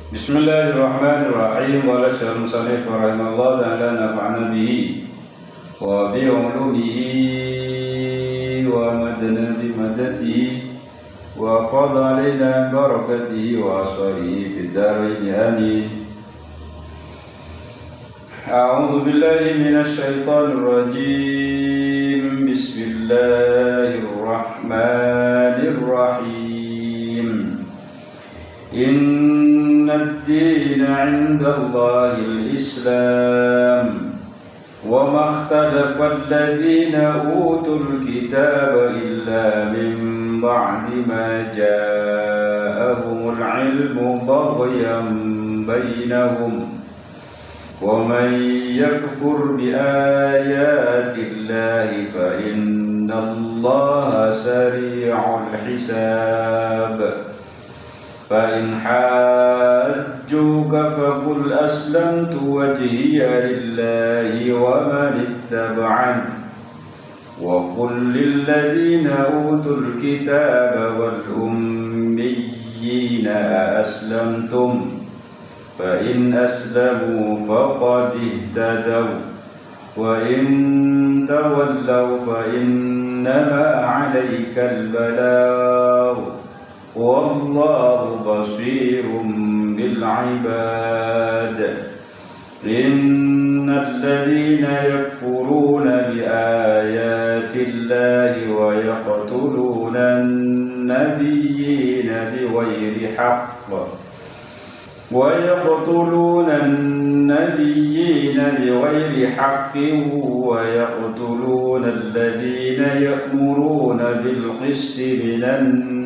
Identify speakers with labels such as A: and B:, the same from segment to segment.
A: Bismillahirrahmanirrahim. Qala Syekh Musannif rahimahullah ta'ala nafa'ana bihi wa bi ulumihi wa madana bi madatihi wa qada alaina barakatihi wa asfarihi fid darain amin. A'udzu billahi minasy syaithanir rajim. Bismillahirrahmanirrahim. Inna ad-dina 'inda Allahil Islam wa ma ikhtalafa alladhina utul kitaba illa min ba'di ma ja'ahumul 'ilmu baghyan bainahum wa man yakfur bi ayati Allahi fa inna Allaha sari'ul hisab. فإن حاجوك فقل أسلمت وجهي لله ومن اتبعني وقل للذين أوتوا الكتاب والأميين أأسلمتم فإن أسلموا فقد اهتدوا وإن تولوا فإنما عليك البلاغ والله بصير بالعباد إن الذين يكفرون بآيات الله ويقتلون النبيين بغير حق ويقتلون الذين يأمرون بالقسط من الناس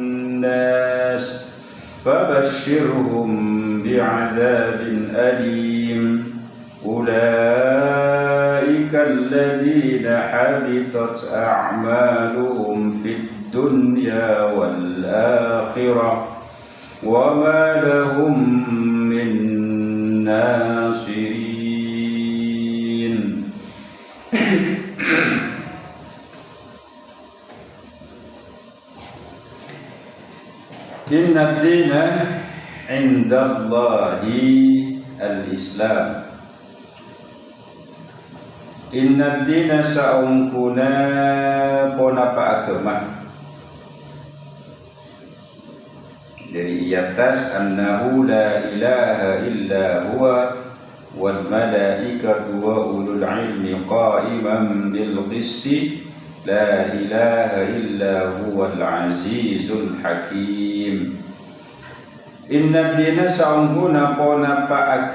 A: فبشرهم بعذاب أليم أولئك الذين حبطت أعمالهم في الدنيا والآخرة وما لهم من ناصرين. Inna ad-dina 'inda Allahi al-Islam. Inna ad-dina sa'ungkuna ponapa agama. Dari atas annahu la ilaha illa huwa wal malaikatu wa ulul ilmi qa'iman bil qisti. La ilaha illa huwal azizul hakim. Inna dina sa'ungkuna ponapa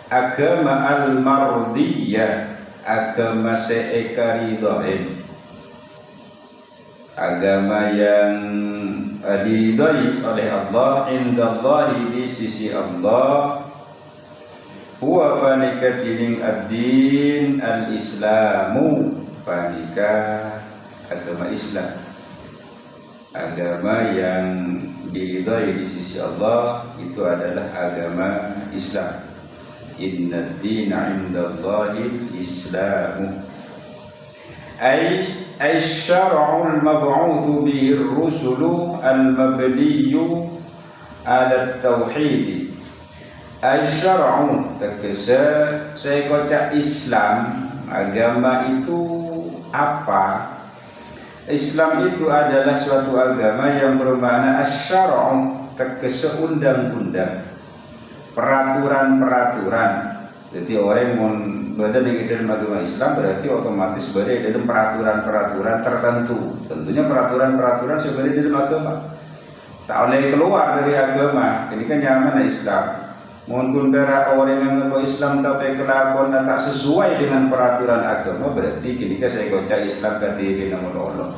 A: agama al-mardiyah, agama se'ekaridoin, agama yang diridhai oleh Allah, indallahi di sisi Allah, huwa panikatining ad-din al-islamu, panika agama Islam, agama yang diridhai di sisi Allah itu adalah agama Islam. Inna ad-dina 'indallahil Islamu ay syar'ul mab'utsu bihi ar-rusulu al-mabniyyu 'ala at-tauhid. Ay syar'u tegese saya kocak Islam, agama itu apa? Islam itu adalah suatu agama yang bermakna asy-syar'u, tegese undang-undang, peraturan-peraturan. Jadi orang yang berada di dalam agama Islam berarti otomatis berada di dalam peraturan-peraturan tertentu. Tentunya peraturan-peraturan sebenarnya dalam agama tak boleh keluar dari agama. Ini kan nyaman Islam. Mohon berak orang yang mengaku Islam tapi kelakuan tak sesuai dengan peraturan agama, berarti ketika saya kocak Islam KTP namanya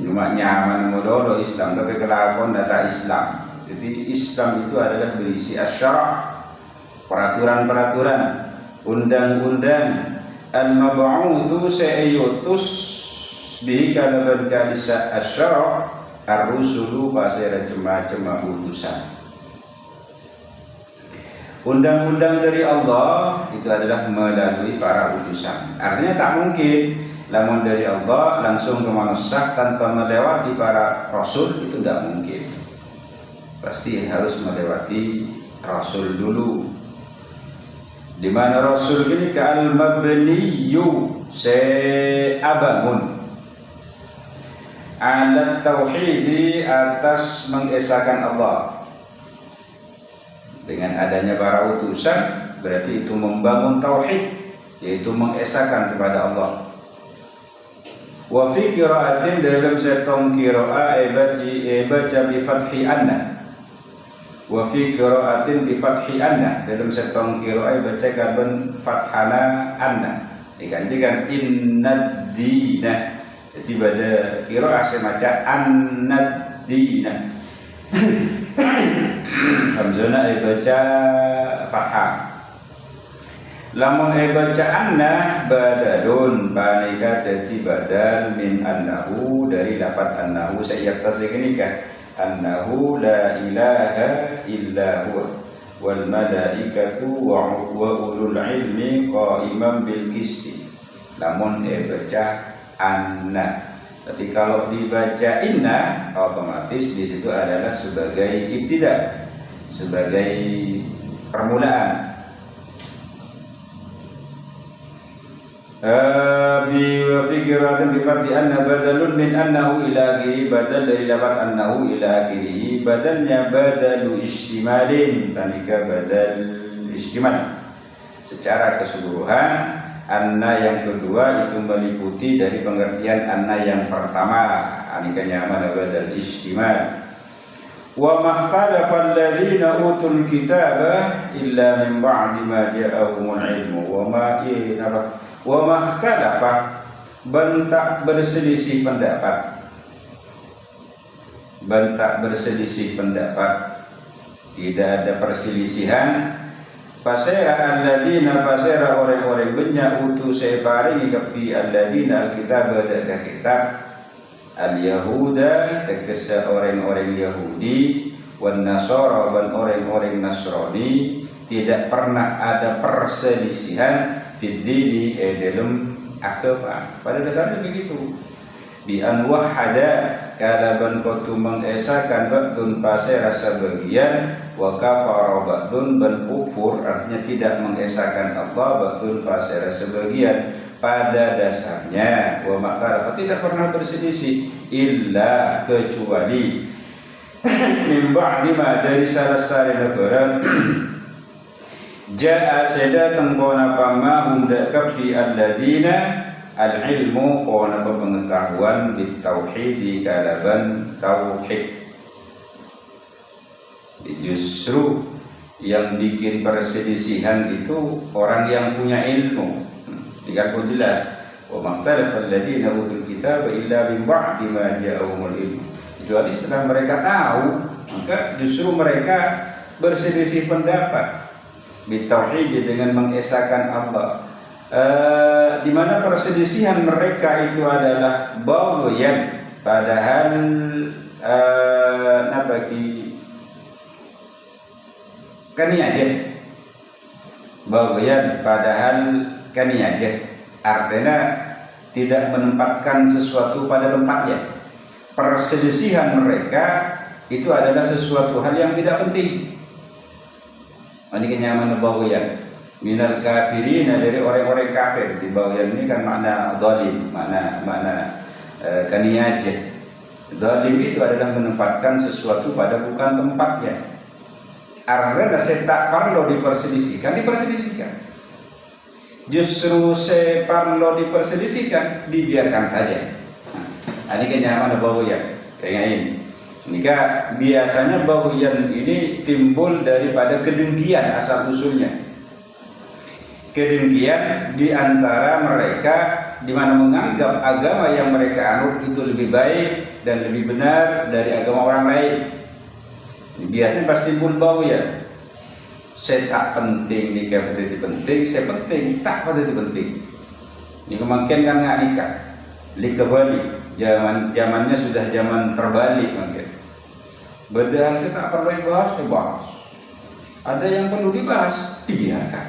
A: cuma nyaman modal Islam tapi kelakuan tak Islam. Jadi Islam itu adalah berisi asyara, peraturan-peraturan, undang-undang, al-mab'utsu sayutus bihi kalaban kalisa asyara ar-rusulu pasira cuma utusan. Undang-undang dari Allah itu adalah melalui para utusan. Artinya tak mungkin lamun dari Allah langsung ke manusia tanpa melewati para rasul, itu tidak mungkin. pasti harus melewati Rasul dulu. Di mana Rasul ini ka'al mabniyu se'abangun alat tauhidi atas mengesahkan Allah. Dengan adanya para utusan berarti itu membangun tauhid, yaitu mengesahkan kepada Allah. Wa fi qira'atin dalam setong qira'ah baca bi fathi anna. Wa fi qira'atin bi fathi anna dalam setong qira'ah baca kaban fathana anna. Digantikan innad dina. Jadi pada qira'ah saya baca annad dina. Hamzana baca fathah. Lamun baca anna badalun panika dadi badal min annahu dari lafaz annahu saya tasdikni kan annahu la ilaha illa huwa wal malaikatu wa ulul ilmi qa'iman bil qisti. Lamun baca anna. Tapi kalau dibaca inna otomatis di situ adalah sebagai ibtida, sebagai permulaan. Bi wa fikratin bi fardhi anna badalun min annahu ila akhirih, badal dari lafaz annahu ila akhirih, badalnya badalu istimalin, tanika badal istimal. Secara keseluruhan anna yang kedua itu meliputi dari pengertian anna yang pertama, anikanya mana badal istimal. Wa makhtalafa alladhina utul kitaba illa min ba'di ma ja'ahumul ilmu wa makhtalafa bentak berselisih pendapat, bentak berselisih pendapat, tidak ada perselisihan. Pasera alladina pasera orang-orang banyak utu saya paringi kepi alladina alkitab ada kitab al-yahuda tegesa orang-orang Yahudi wan nasara dan orang-orang Nasrani, tidak pernah ada perselisihan fid dini dalam agama. Pada dasarnya begitu. Bi an wahada kalaban kotu mengesahkan ba'dun pasera sebagian wa kafara ba'dun ban kufur, artinya tidak mengesahkan Allah ba'dun pasera sebagian. Pada dasarnya wa makara tidak pernah berselisih illa kecuali min ba'di ma dari salah-salah negara ja'a sedatang bona pamahum dakabi alladina al-ilmu ona pengetahuan di tauhid kalaban tauhid. Justru yang bikin perselisihan itu orang yang punya ilmu. Jika pun jelas wa makhtalafa alladziina utul kitaba illa min ba'di ma ja'ahumul ilmu. Kecuali setelah mereka tahu, maka justru mereka berselisih pendapat di tauhid dengan mengesahkan Allah. Di mana perselisihan mereka itu adalah baghyan, padahal kaniaja baghyan padahal kaniaja, artinya tidak menempatkan sesuatu pada tempatnya. Perselisihan mereka itu adalah sesuatu hal yang tidak penting. Ini kenyaman baghyan minal kafirin, dari orang-orang kafir. Di baghyan ini kan makna zalim, makna kaniaja. Zalim itu adalah menempatkan sesuatu pada bukan tempatnya. Artinya saya tak perlu diperselisihkan. Justru saya perlu diperselisihkan, dibiarkan saja. Nah, ini kenyaman baghyan. Kayak ini. Jika biasanya baghyan ini timbul daripada kedengkian asal usulnya. Kedengkian di antara mereka di mana menganggap agama yang mereka anut itu lebih baik dan lebih benar dari agama orang lain. Biasanya pasti timbul baghyan. Saya tak penting nikah betul penting, saya penting tak betul penting. Ini kemungkinan kan nggak nikah, nikah balik. Zamannya sudah zaman terbalik mungkin. Padahal saya tak perlu dibahas. Ada yang perlu dibahas, dibiarkan.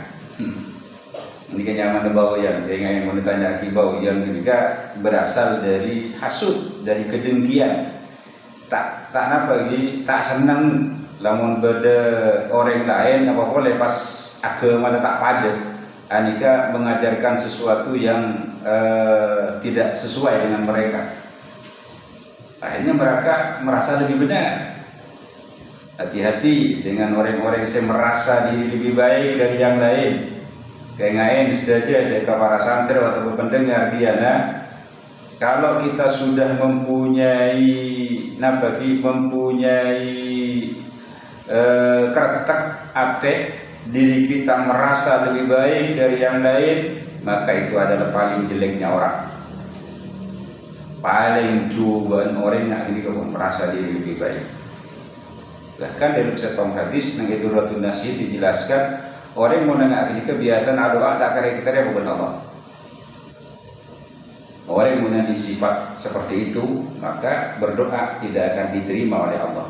A: Ini kenyaman baghyan. Yang mau ditanya baghyan juga berasal dari hasud, dari kedengkian. Tak tak seneng lamun beda orang lain apa boleh pas agama tak pada anika mengajarkan sesuatu yang tidak sesuai dengan mereka. Akhirnya mereka merasa lebih benar. Hati-hati dengan orang-orang yang merasa diri lebih baik dari yang lain. Kayak ngain saja dari para santri atau pendengar dia. Kalau kita sudah mempunyai kretek ate diri kita merasa lebih baik dari yang lain, maka itu adalah paling jeleknya orang. Paling cobaan orang nak ini kalau merasa diri lebih baik. Bahkan dalam satu hadis yang itu Rasul Nasih dijelaskan orang mau nengak ini kebiasaan doa tak kira kita ya bukan Allah. Orang yang memiliki sifat seperti itu maka berdoa tidak akan diterima oleh Allah.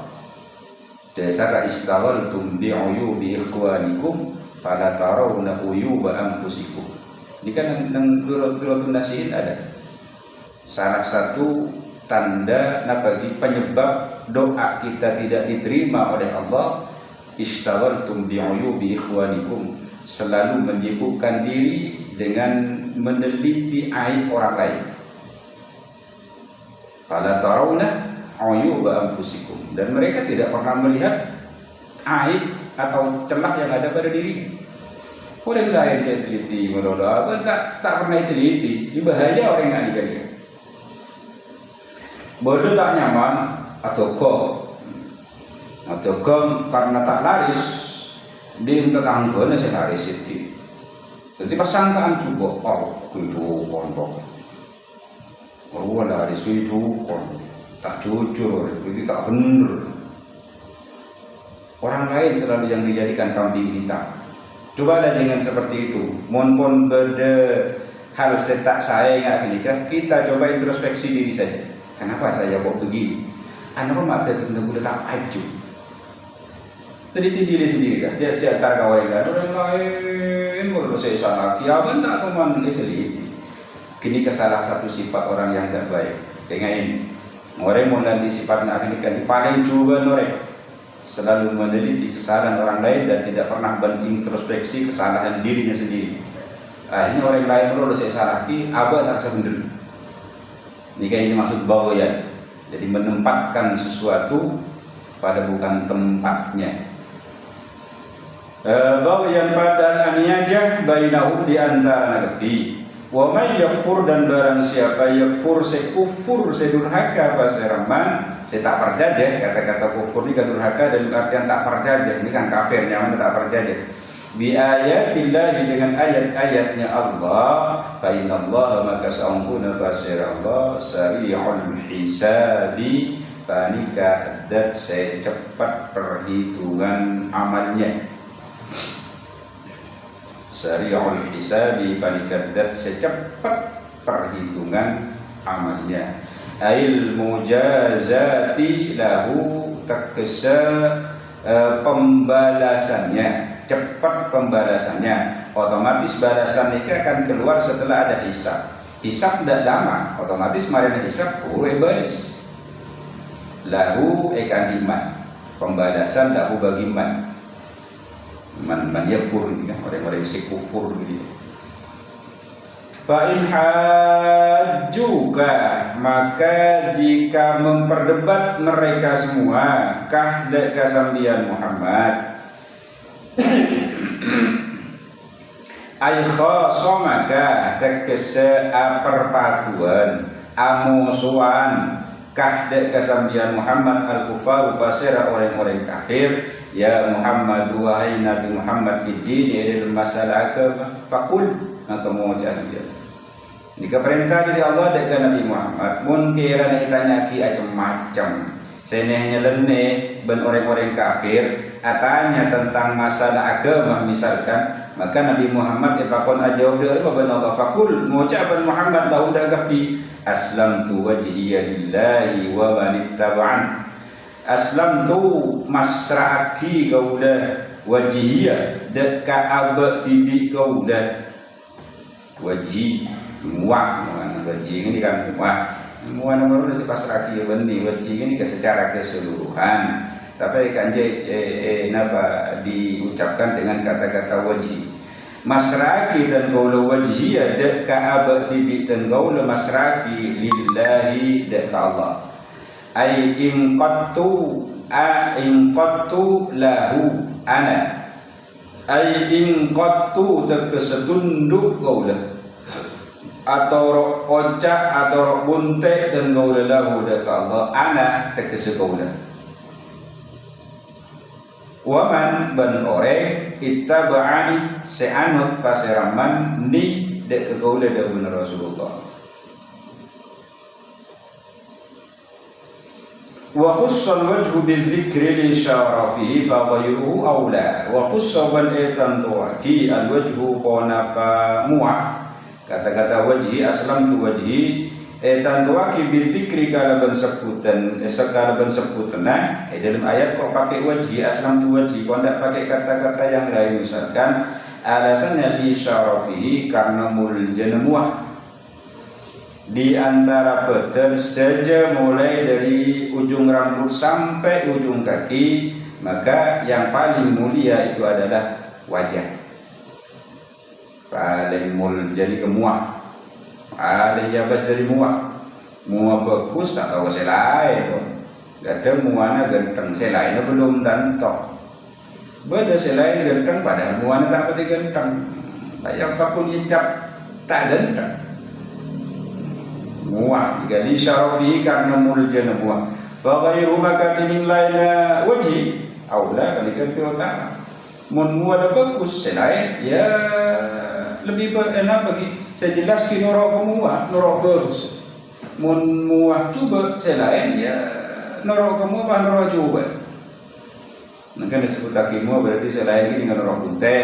A: Dasar istawaltum bi'uyubi ikhwanikum fala tarawna uyuba anfusikum. Ini kan yang Rasul Nasih ada. Salah satu tanda bagi penyebab doa kita tidak diterima oleh Allah, istawaltum bi'uyubi ikhwanikum, selalu menyibukkan diri dengan meneliti aib orang lain. Fala tarawna uyuba anfusikum, dan mereka tidak pernah melihat aib atau celak yang ada pada diri. Orang lain saya teliti menolak, tak pernah teliti. Ini bahaya orang yang dikatakan. Bodoh tak nyaman atau karena tak laris di tetangganya saya laris itu. Jadi pasangkaan juga itu kontok. Orang laris itu tak jujur, itu tak benar. Orang lain selalu yang dijadikan kambing hitam. Cobalah dengan seperti itu. Mohon beda hal setak saya yang akan kita coba introspeksi diri saja. Kenapa saya kok begini? Anak mata kita tak aju. Teliti diri sendiri kan. Jangan kawan orang lain baru saya salah. Kiamat tak teman teliti. Kini ke salah satu sifat orang yang tidak baik. Dengan ini, orang mulai sifatnya akan paling coba orang selalu meneliti kesalahan orang lain dan tidak pernah berintrospeksi kesalahan dirinya sendiri. Akhirnya orang lain baru saya salah. Abah tak sebenar. Ini maksud bawa ya. Jadi menempatkan sesuatu pada bukan tempatnya. Bawa yang pada aniajah bainahum di antara nabi. Wa may yakfur, dan barang siapa yakfur sekufur sedurhaka bahasa Rahman, saya tak percaya. Kata-kata kufur ini kan durhaka dan artian tak percaya. Ini kan kafirnya, tak percaya. Bi ayatillahi, dengan ayat-ayatnya Allah, fa innallaha, maka sa'ampuna basir Allah, sari'ul hisabi, panika adat secepat perhitungan amalnya. Sari'ul hisabi, panika adat secepat perhitungan amalnya. Ail mujazati lahu, taksa pembalasannya, cepat pembalasannya. Otomatis balasan ini akan keluar setelah ada hisab. Hisab tidak lama, otomatis marina hisab baris. Lahu ekan iman, pembalasan lahu bagi man. Man yakfur, orang-orang yang kufur gitu. Fa in hajjuka, maka jika memperdebat mereka semua kahda kasambian Muhammad ay khasomaka, tegese perpaduan amusuan kahda kasambian Muhammad al-kufar basira, orang-orang kafir. Ya Muhammad, wahai Nabi Muhammad, fidini dalam masalah agama, fakul, maka mau cari dia. Jika perintah dari Allah dekat Nabi Muhammad, mungkin ditanya ki macam-macam. Senehnya lene ben orang-orang kafir, atanya tentang masalah agama misalkan, maka Nabi Muhammad ipakon ajawab dari ben Allah, fakul, mengucapkan Muhammad lahu dagapi aslamtu wajhiya lillahi wa manittaba'an. Aslamtu masra'aki kaulah wajhiya dekat abad tibi kaulah wajhi muak, wajhi ini kan muak. Muana baru nasi pasraki benih wajib ini secara keseluruhan. Tapi kanjai napa diucapkan dengan kata-kata wajib. Masraki dan qaula wajhi ada ka'aba tibi dan qaula masraki lillahi da ka Allah. Ai in qattu lahu ana. Ai in qattu terkesetunduk qaula. Atau ocak atau bunte dan qaula lahu da ka Allah ana terkesetulah. Waman ban orang ittaba'ani se'anut paseraman ni dek kegaula dawuh Rasulullah. Wa khussal wajhu bil dzikri li syarafihi fa ghayruhu aula. Wa khussa wal etan tuwaki al wajhu ponapa mu'a. Kata-kata wajhi aslam tu wajhi tantuaki bidzikri kalaban sebutan sekalaban sebutan dalam ayat kok pakai wajhi aslam tu wajhi kok tidak pakai kata-kata yang lain misalkan alasannya li syarafihi karena muljan muah di antara badan saja mulai dari ujung rambut sampai ujung kaki maka yang paling mulia itu adalah wajah paling muljan kemuah ada jabas dari muak bagus tak tahu selai gak ada muana genteng selai belum tantok beda selai genteng padahal muana tak pati genteng layak apapun incap tak genteng muak jika disyarafi karena muljana muak bagairu makatimin laila wajhi aula balikan utama mun muana bagus selai ya lebih enak bagi saya jelaskan norok kemuah, norok bagus. Mun muah coba selain ya norok kemuah apa norok coba. Maka disebut akimu berarti selain ini dengan norok bunte.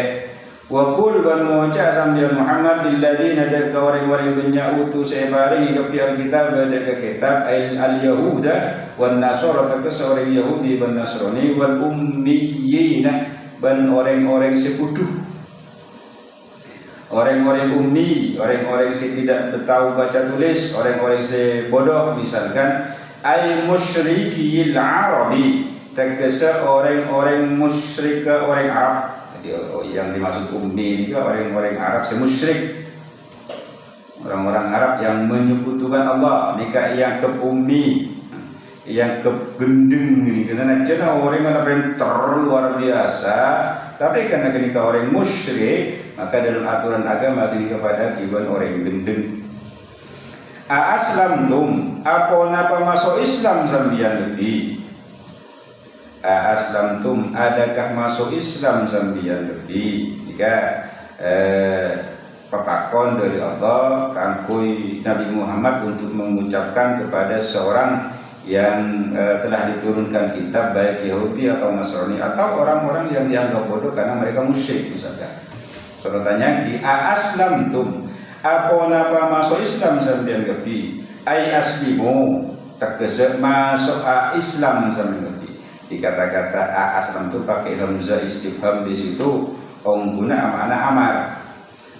A: Wa qul wal mu'ca sambil Muhammad lilladzina daka orang-orang benya utus sebari ke Alkitab daka kitab al yahuda wan nasara ka seorang Yahudi dan Nasrani wal ummiyina dan orang-orang sekutu. Orang-orang ummi, orang-orang yang tidak tahu baca tulis, orang-orang yang bodoh misalkan ay musyrikil arabi tegese orang-orang musyrik orang Arab. Jadi yang dimaksud ummi itu orang-orang Arab semusyrik. Orang-orang Arab yang menyekutukan Allah, nikah yang ke ummi, yang ke gendeng ini karena cina orang yang pintar luar biasa, tapi karena ketika orang musyrik maka dalam aturan agama ini kepada kiban orang gendeng. Aslamtum apa napa masuk Islam sambian lebih? Aslamtum adakah masuk Islam sambian lebih? Jika pepakon dari Allah kangkui Nabi Muhammad untuk mengucapkan kepada seorang yang telah diturunkan kitab baik Yahudi atau Nasrani atau orang-orang yang dianggap bodoh karena mereka musyrik misalkan. Sorotannya ki aslamtum apa napa masuk Islam sampeyan kepi ai aslimu tegese masuk Islam sampeyan kepi dikata-kata aslam itu pakai hamzah istifham di situ guna makna amar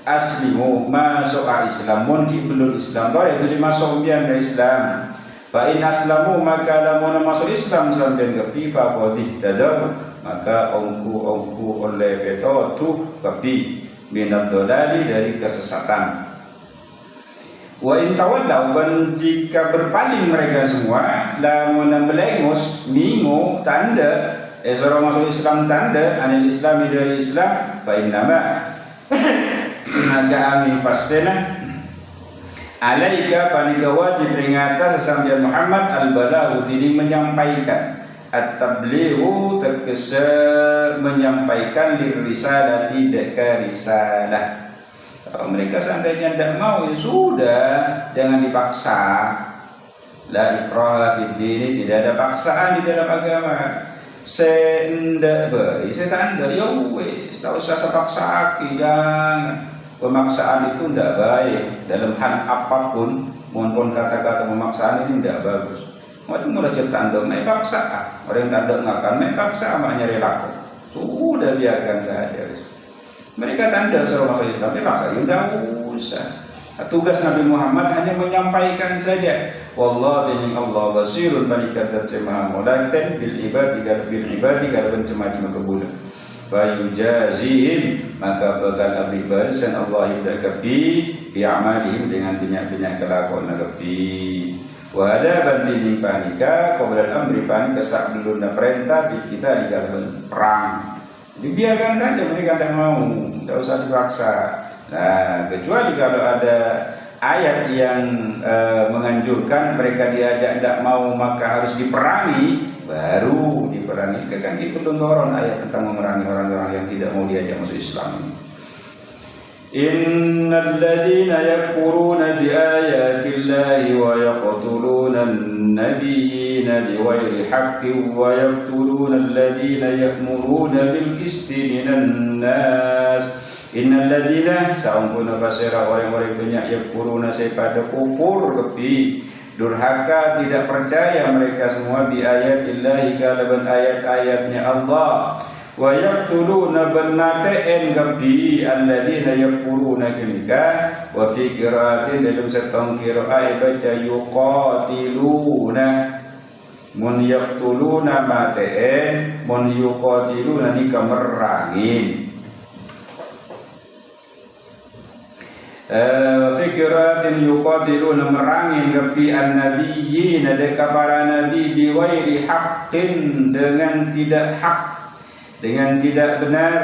A: aslimu masuk Islam mun belum Islam boleh itu dimasuk biar ke Islam fa in aslamu maka lamun masuk Islam sampeyan kepi fa qadih tadaw maka ongku oleh beto tu kepi minad dolali dari kesesatan. Wa in tawallaw dan jika berpaling mereka semua lamun melengos mingu tanda seorang masuk Islam tanda anil islami dari Islam fa innama maka ami pastena alaika panika wajib ing atas sampeyan Muhammad al-balaghu ini menyampaikan at-tablighu tegese menyampaikan risalah tidak ke risalah. Kalau mereka seandainya tidak mau ya sudah, jangan dipaksa. La ikraha fid din, tidak ada paksaan di dalam agama. Senda bae, setan dari ya wis, tak usah paksa jangan. Pemaksaan itu tidak baik dalam hal apapun. Mohon kata-kata pemaksaan ini tidak bagus. Orang mulai tanda main paksa, orang tanda ngakan main paksa, maknya relaku. Sudah biarkan saja. Mereka tanda seorang Islam, paksa, tidak usah. Tugas Nabi Muhammad hanya menyampaikan saja. wallahu ta'ala Allah basirun banikat semaha mulakan bil ibadi kalau cuma kebulan fayujazihim maka bakal abdi barisan Allah ibdakabi bi'amalihim dengan banyak kelakuan nagabi wa ada banti panika qabla amri panika sebelum perintah kita di dalam perang dibiarkan saja mereka tidak mau, tidak usah dipaksa. Nah, kecuali kalau ada ayat yang menganjurkan mereka diajak tidak mau maka harus diperangi, baru diperangi. Kan kita dorong ayat tentang memerangi orang-orang yang tidak mau diajak masuk Islam. Innal ladzina yakfuruna bi ayatillahi wa yaqtuluna an-nabiyyina bighairi haqqin wa yaqtuluna alladhina ya'muruna bil qisti minan nas. Innal ladzina saungkuna basira orang-orang banyak yakfuruna pada kufur kepi durhaka tidak percaya mereka semua bi ayatillahi kalaban ayat-ayatnya Allah wa yaqtuluna bannatain gabi alladzina yakfuruna kenika wa fi qiraatin dalam setong qiraat baca yuqatiluna mun yaqtuluna matain mun yuqatiluna ni kamerangin fikratin yuqatiluna merangin gabi an-nabiyyin deka para nabi bi ghairi haqqin dengan tidak hak, dengan tidak benar,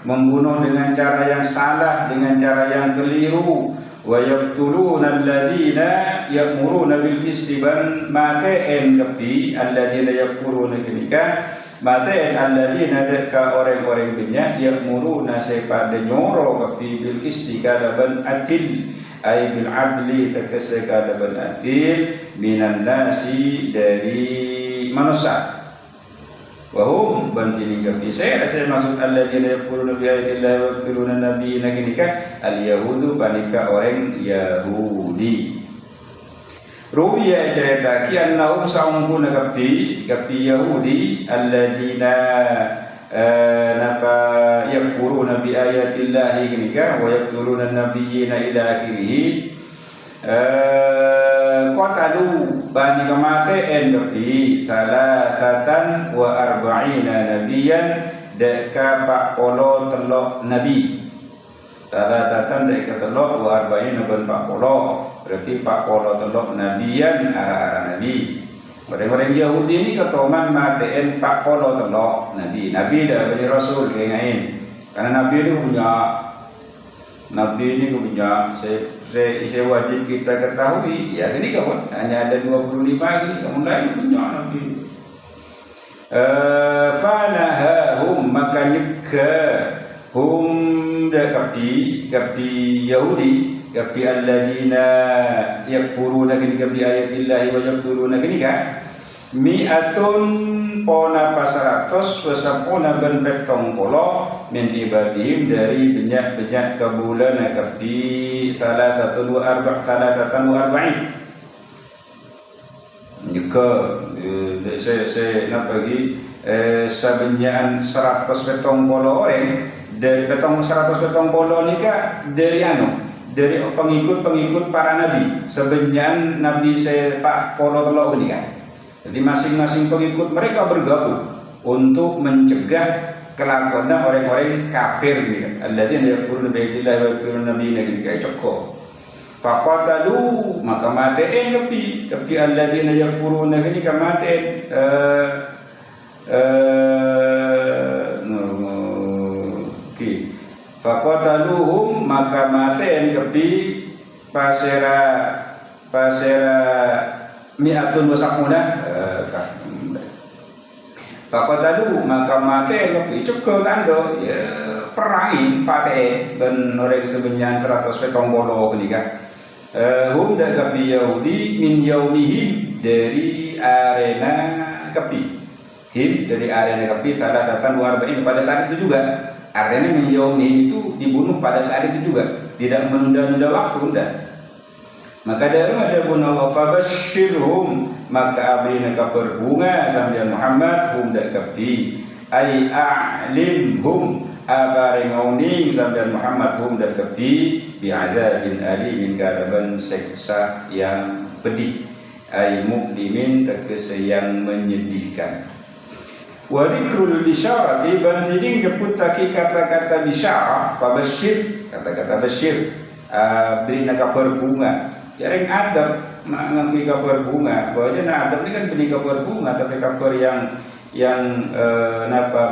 A: membunuh dengan cara yang salah, dengan cara yang keliru. Wa yaqtuluna alladzina ya'muruna bil qisti ban matain gabi alladzina yakfuruna kenika matain alladzina deka orang-orang banyak ya'muruna sepada nyoro gabi bil qisti kadaban atil ay bil adli tekese kadaban atil minan nasi dari manusia. Wahum bantini gabi saya maksud alladzina yaquluna bi ayatillahi wa yaqtuluna nabiyina kenika al-yahudu banika orang Yahudi. Ruwiya cerita ki annahum saungkuna gabi Yahudi alladzina napa yakfuruna bi ayatillahi kenika wa yaqtuluna nabiyina ila akhirih qatalu bani kemateen gabi salasatan wa arba'ina nabiyan deka pak polo telok nabi salasatan deka telok wa arba'ina ban pak polo berarti pak polo telok nabiyan arah-arah nabi. Orang-orang Yahudi ini ketoman mateen pak polo telok nabi dah bani rasul kengain karena nabi ini punya saya wajib kita ketahui ya ini kawan hanya ada 25 ini kamu lain punya nabi fanahahum maka nyegah hum kapi Yahudi kapi alladzina yakfuruna kapi ayatillahi wa yaqtuluna kenika mi'atun pona pasaratos pesapona ben betong polo min ibadihim dari banyak kabulan kapi salasatan wa arba'in juga saya nak bagi sabenjaan 100 betong polo orang dari betong 100 betong polo nikah dari pengikut para nabi sebenjaan nabi saya pak polo telok ini kan. Jadi masing-masing pengikut mereka bergabung untuk mencegah kelakuan orang-orang kafir gitu kan. Alladzina yakfuruna bi ayatillahi wa yaqtuluna nabiyina kayak cokok. Faqatalu maka matain kepi alladzina yakfuruna ini kamatain faqataluhum maka matain kepi pasera mi'atun wasakuna faqatalu maka matain kepi cukup tando ya perangi pakai dan orang sebenarnya 100 petong bolo kenika hum da kepi Yahudi min yaumihim dari arena kepi him dari arena kepi salatatan wa arba'in pada saat itu juga. Artinya min yaumihim itu dibunuh pada saat itu juga, tidak menunda-nunda waktu enggak. Maka dari madhabun Allah fabashshirhum maka abrina kabar bunga sambil Muhammad hum da kepi ay a'limhum abare ngauning sambil Muhammad hum da kepi bi'adzabin alimin kadaban seksa yang pedih. ay muklimin tegese yang menyedihkan. Wa dzikrul bisyarati bantining jeputake kata-kata bisyarah fabasyir, kata-kata basyir beri kabar bunga. Jarang adab ngakui kabar bunga, bahwanya adab ini kan beri kabar bunga tapi kabar yang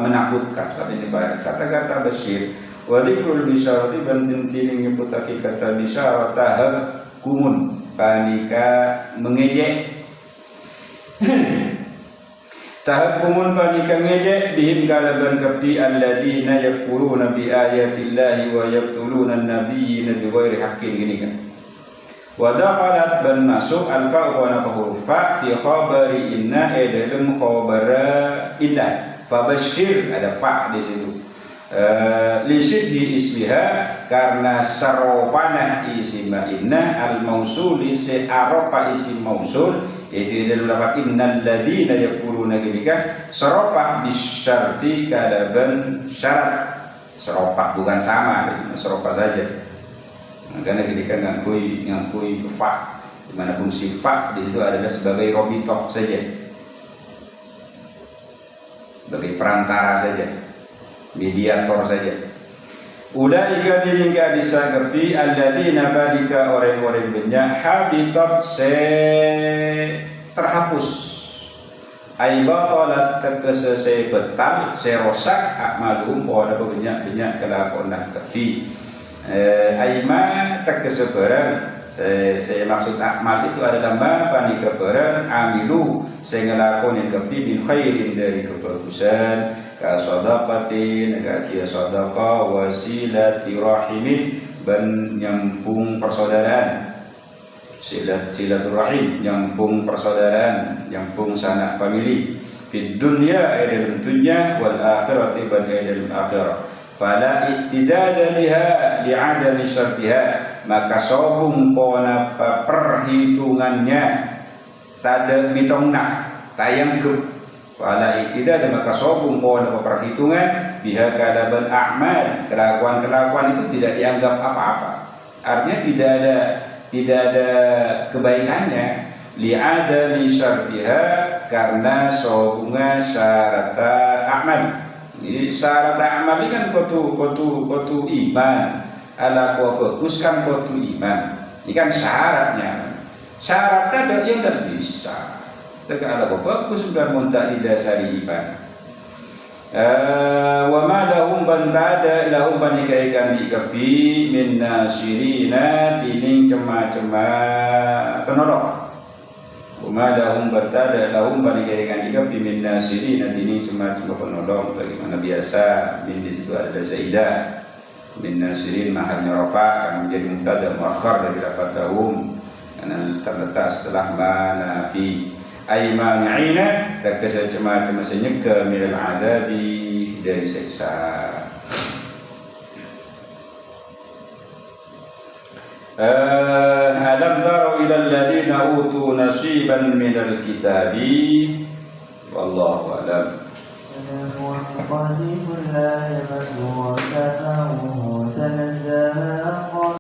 A: menakutkan. Tapi ini kata-kata basyir. Wa dzikrul bisyarati bantining jeputake kata bisyarah tahab kumun panika mengejek. Tahakkumun panika ngejek bihim kalaban kabdi alladzina yakfuruna bi ayatillahi wa yaqtuluna an-nabiyina bighairi haqqin gini kan. Wa dakhalat ban masuk alfa wa nafahul fa fi khabari inna dalam khabara inna fabashir ada fa di situ. Lisidhi ismiha karena saropana isim inna al-mausuli se'aropa isim mausul yaitu dalam lafaz innal ladzina yakfuruna gilika saropa bisyarti kalaban syarat saropa bukan sama saropa saja karena gilika ngakui fa dimanapun sifat di situ adalah sebagai robitoh saja sebagai perantara saja mediator saja. Ulaika tilingka disanggepi alladzina badika orang-orang banyak habitat se terhapus ai batalat tegese se betal se rosak akmalum pada banyak kelakuan kepi aima tegese barang saya maksud akmal itu adalah ma panika barang amilu saya ngelakonin kepi min khairin dari kebagusan ka sadaqatin ka sadaqah wasilati rahimin ban nyambung persaudaraan silaturahim nyambung persaudaraan nyambung sanak famili fid dunya dalam dunya wal akhirati ban dalam akhirah fala ittidada liha li'adami syartiha maka sobung pona perhitungannya tada bitongna tayang ke wala ittidada maka sobung pona perhitungan biha kadaban a'mal kelakuan itu tidak dianggap apa-apa artinya tidak ada kebaikannya li'adami syartiha karena sobunga syarata a'mal. Jadi syarat amal ini kan kotu iman ala kuah bagus kan kotu iman ini kan syaratnya syaratnya yang tidak bisa tegak ala kuah bagus bukan muntak didasari iman wa ma lahum bantada lahum banikaikan dikapi min nasirina tining cema-cema penolong Uma lahum batada lahum banikaikan jika pimin nasiri nanti ini cuma penolong bagaimana biasa min di situ ada zaidah min nasirin mahalnya rafa yang menjadi mubtada muakhar dari lafaz lahum karena terletak setelah mana fi ayma nga'ina takasa cuma senyeka minal adabi dari siksa. Alam taro ila alladhina utu nasiban minal kitabi wallahu alam.
B: قادم لا يمد وسفه تنزه